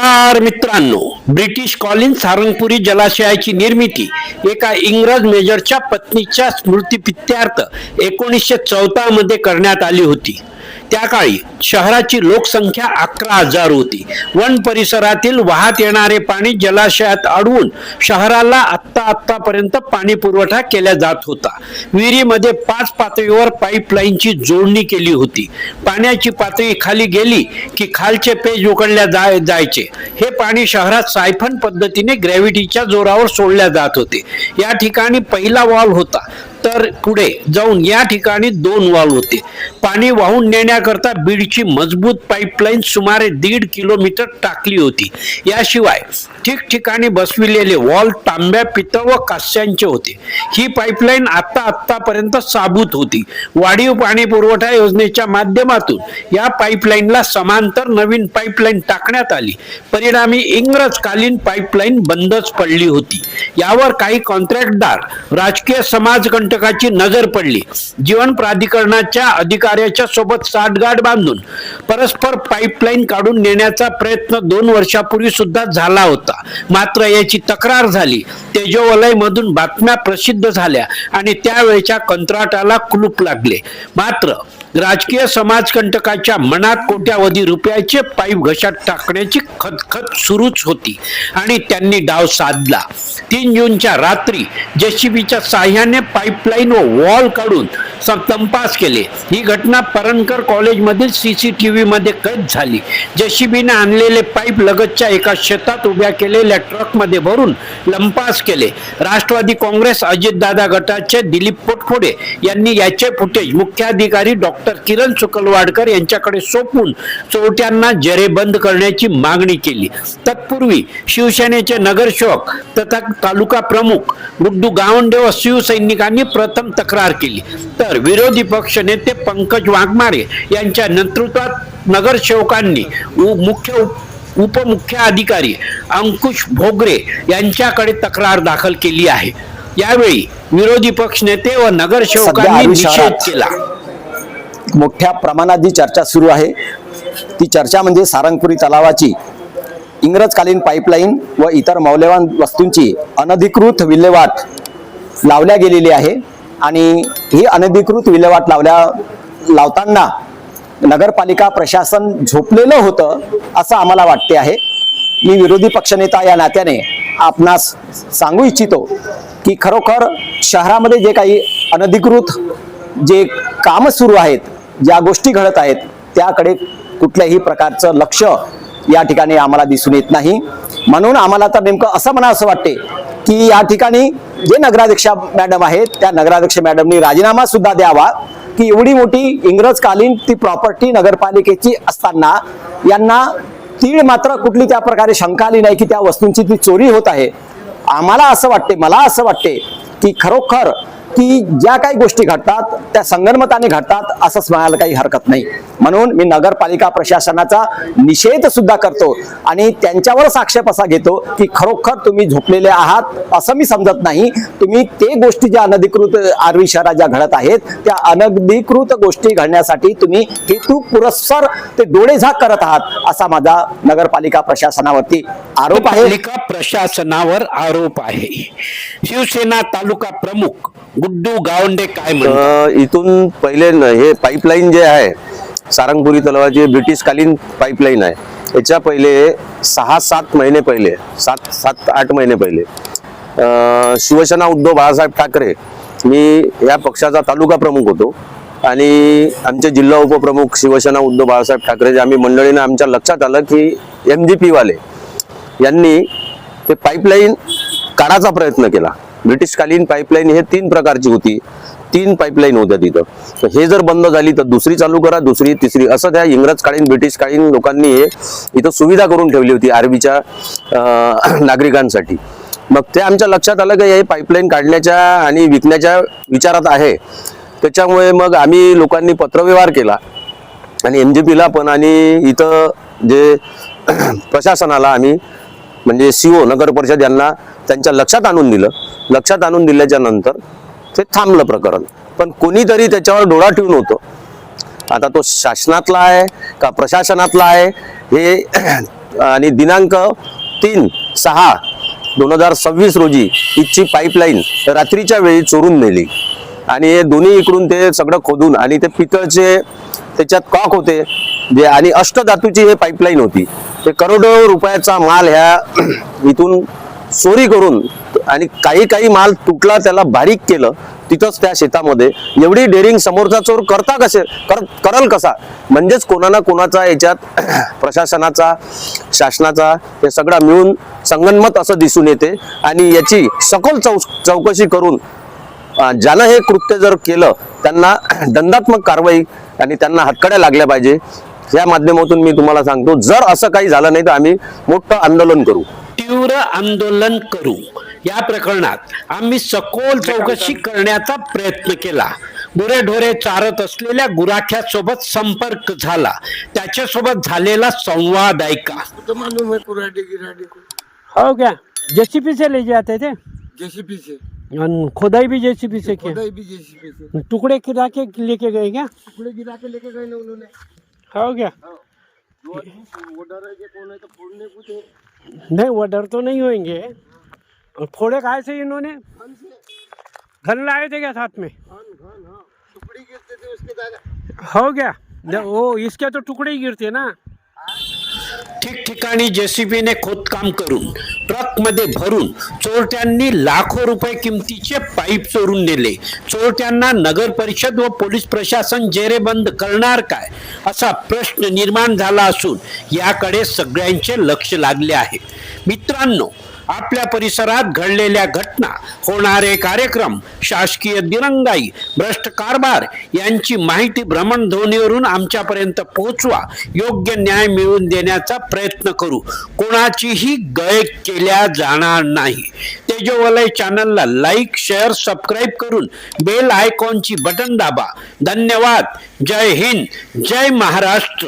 नमस्कार मित्रांनो, British Colin Sarangpuri जलाशयाची निर्मिती एका इंग्रज मेजरच्या पत्नीच्या स्मृतिप्रित्यर्थ 1914 मध्ये करण्यात आली होती. त्या काळी शहराची लोकसंख्या 11,000 होती. वन परिसरातील वाहत येणारे पाणी जलाशयात अडवून शहराला आत्तापर्यंत पाणी पुरवठा केला जात होता. विहिरीमध्ये 5 पातळीवर पाईपलाईनची जोडणी केली होती. पाण्याची पातळी खाली गेली की खालचे पेज उघडल्या जायचे. हे पाणी शहरात सायफन पद्धतीने ग्रॅव्हिटीच्या जोरावर सोडल्या जात होते. या ठिकाणी पहिला वॉल होता, तर पुढे जाऊन या ठिकाणी 2 वॉल होते. पाणी वाहून नेण्याकरता बीडची मजबूत पाईपलाईन सुमारे 1.5 किलोमीटर टाकली होती. याशिवाय ठिकठिकाणी बसविलेले वॉल तांब्या, पितळ व कांस्याचे होते. ही पाईपलाईन आत्तापर्यंत साबूत होती. वाढीव पाणी पुरवठा योजनेच्या माध्यमातून या पाईपलाईनला समांतर नवीन पाईपलाईन टाकण्यात आली. परिणामी इंग्रजकालीन पाईपलाईन बंदच पडली होती. यावर काही कॉन्ट्रॅक्टदार, राजकीय समाजकंटकाची नजर पडली. जीवन प्राधिकरणाच्या अधिकाऱ्याच्या सोबत साठगाठ बांधून परस्पर पाईपलाईन काढून नेण्याचा प्रयत्न 2 वर्षापूर्वी सुद्धा झाला होता. मात्र याची तक्रार झाली. तेजोवलय मधून बातम्या प्रसिद्ध झाल्या आणि त्यावेळच्या कंत्राटाला कुलूप लागले. मात्र राजकीय समाजकंटकाच्या मनात कोट्यावधी रुपयाचे पाईप घशात टाकण्याची खतखत सुरूच होती आणि त्यांनी डाव साधला. 3 जूनच्या रात्री जेसीबीच्या साह्याने पाईपलाईन व वॉल काढून तंपास केले. ही घटना परनकर कॉलेजमधील CCTV मध्ये कैद झाली. जेसीबीने आणलेले पाईप लगतच्या एका शेतात उभ्या केलेल्या ट्रकमध्ये भरून लंपास केले. राष्ट्रवादी काँग्रेस अजितदादा गटाचे दिलीप पोटफोडे यांनी याचे फुटेज मुख्याधिकारी डॉक्टर किरण सुकलवाडकर यांच्याकडे सोपवून चोरट्यांना जेरेबंद करण्याची मागणी केली. तत्पूर्वी शिवसेनेचे नगरसेवक तथा तालुका प्रमुख गुड्डू गावंडे व शिवसैनिकांनी प्रथम तक्रार केली. तर विरोधी पक्षनेते पंकज वाघमारे यांच्या नेतृत्वात नगरसेवकांनी उपमुख्य अधिकारी अंकुश भोगरे यांच्याकडे तक्रार दाखल केली आहे. यावेळी विरोधी पक्षनेते व नगरसेवकांनी निषेध केला. मोठ्या प्रमाणात जी चर्चा सुरू आहे ती चर्चा म्हणजे सारंगपुरी तलावाची इंग्रजकालीन पाईपलाईन व इतर मौल्यवान वस्तूंची अनधिकृत विल्हेवाट लावल्या गेलेली आहे. आणि ही अनधिकृत विल्हेवाट लावताना नगरपालिका प्रशासन झोपलेलं होतं असं आम्हाला वाटते आहे. मी विरोधी पक्षनेता या नात्याने आपणास सांगू इच्छितो की खरोखर शहरामध्ये जे काही अनधिकृत जे काम सुरू आहेत, ज्या गोष्टी घडत आहेत, त्याकडे कुठल्याही प्रकारचं लक्ष या ठिकाणी आम्हाला दिसून येत नाही. म्हणून आम्हाला तर नेमकं असं म्हणावं वाटते की या ठिकाणी जे नगराध्यक्ष मॅडम आहेत त्या नगराध्यक्ष मॅडमनी राजीनामा सुद्धा द्यावा की एवढी मोठी इंग्रजकालीन ती प्रॉपर्टी नगरपालिकेची असताना यांना तीळ मात्र कुठली त्या प्रकारे शंका आली नाही की त्या वस्तूंची ती चोरी होत आहे. आम्हाला असं वाटते, मला असं वाटते की खरोखर की ज्या काही गोष्टी घडतात त्या संगनमताने घडतात असंच म्हणायला काही हरकत नाही. म्हणून मी नगरपालिका प्रशासनाचा निषेध सुद्धा करतो आणि त्यांच्यावरच आक्षेप असा घेतो की खरोखर तुम्ही झोपलेले आहात असं मी समजत नाही. तुम्ही ते गोष्टी ज्या अनधिकृत आरवी शहरात ज्या घडत आहेत त्या अनधिकृत गोष्टी घडण्यासाठी तुम्ही हेतू पुरस्सर ते डोळेझाक करत आहात असा माझा नगरपालिका प्रशासनावरती आरोप आहे. प्रशासनावर आरोप आहे. शिवसेना तालुका प्रमुख गुड्डू गावंडे काय म्हणतात? इथून पहिले हे पाईपलाईन जे आहे सारंगपुरी तलावाची ब्रिटिशकालीन पाईपलाईन आहे. याच्या पहिले 6-7 महिने पहिले 7-8 महिने पहिले शिवसेना उद्धव बाळासाहेब ठाकरे, मी या पक्षाचा तालुका प्रमुख होतो आणि आमचे जिल्हा उपप्रमुख शिवसेना उद्धव बाळासाहेब ठाकरे आम्ही मंडळीने आमच्या लक्षात आलं की MGP वाले यांनी ते पाईपलाईन काढायचा प्रयत्न केला. ब्रिटिशकालीन पाईपलाईन हे 3 प्रकारची होती. 3 पाईपलाईन होत्या तिथं. तर हे जर बंद झाली तर दुसरी चालू करा, दुसरी, तिसरी, असं त्या इंग्रजकालीन ब्रिटिशकालीन लोकांनी हे इथं सुविधा करून ठेवली होती आरबीच्या नागरिकांसाठी. मग ते आमच्या लक्षात आलं की हे पाईपलाईन काढण्याच्या आणि विकण्याच्या विचारात आहे. त्याच्यामुळे मग आम्ही लोकांनी पत्रव्यवहार केला आणि MGPला पण आणि इथं जे प्रशासनाला आम्ही म्हणजे CO नगर परिषद यांना त्यांच्या लक्षात आणून दिलं. लक्षात आणून दिल्याच्या नंतर ते थांबलं प्रकरण. पण कोणीतरी त्याच्यावर डोळा ठेवून होतं. आता तो शासनातला आहे का प्रशासनातला आहे हे आणि दिनांक 3/6/2026 रोजी इथची पाईपलाईन रात्रीच्या वेळी चोरून नेली आणि हे दोन्ही इकडून ते सगळं खोदून आणि ते पितळचे त्याच्यात कॉक होते जे आणि अष्टधातूची हे पाईपलाईन होती. ते करोडो रुपयाचा माल ह्या इथून चोरी करून आणि काही माल तुटला त्याला बारीक केलं तिथंच त्या शेतामध्ये. एवढी डेअरिंग समोरचा चोर करल कसा? म्हणजेच कोणा ना कोणाचा याच्यात प्रशासनाचा शासनाचा हे सगळं मिळून संगनमत असं दिसून येते आणि याची सखोल चौकशी करून ज्यानं हे कृत्य जर केलं त्यांना दंडात्मक कारवाई आणि त्यांना हातकड्या लागल्या पाहिजे. या माध्यमातून मी तुम्हाला सांगतो, जर असं काही झालं नाही तर आम्ही मोठं आंदोलन करू, तीव्र आंदोलन करू. या प्रकरणात आम्ही सखोल चौकशी करण्याचा प्रयत्न केला. गुरेढोरे चारत असलेल्या गुराख्यासोबत संपर्क झाला. त्याच्यासोबत झालेला संवाद ऐका. तो मालूम है कुराडी गिराडी को, हो क्या? जेसीबी से ले जाते थे जेसीबी से, और खुदाई भी जेसीबी से किया? खुदाई भी जेसीबी से, टुकड़े गिरा के लेके गए क्या? टुकड़े गिरा के लेके गए ना उन्होंने। हो गया? वो डर है कि कौन है तो फोड़ने को थे। नहीं, वो डर तो नहीं होंगे। और फोड़े कहाँ से इन्होंने? घन लाए थे क्या साथ में? टुकड़ी गिरते थे उसके दादा। हो गया? वो इसके तो टुकड़े ही गिरते ना. ठिकठिकाणी जेसीबीने खोदकाम करून ट्रकमध्ये भरून चोरट्यांनी लाखो रुपये किमतीचे पाईप चोरून नेले. चोरट्यांना नगर परिषद व पोलीस प्रशासन जेरेबंद करणार काय असा प्रश्न निर्माण झाला असून याकडे सगळ्यांचे लक्ष लागले आहे. मित्रांनो, आपल्या परिसरात घडलेल्या घटना, होणारे कार्यक्रम, शासकीय दिरंगाई, भ्रष्ट कारभार यांची माहिती भ्रमणध्वनीवरून आमच्यापर्यंत पोहोचवा. योग्य न्याय मिळवून देण्याचा प्रयत्न करू. कोणाचीही गय केल्या जाणार नाही. तेजोवलय चॅनलला लाईक, शेअर, सबस्क्राईब करून बेल आयकॉनची बटन दाबा. धन्यवाद. जय हिंद, जय महाराष्ट्र.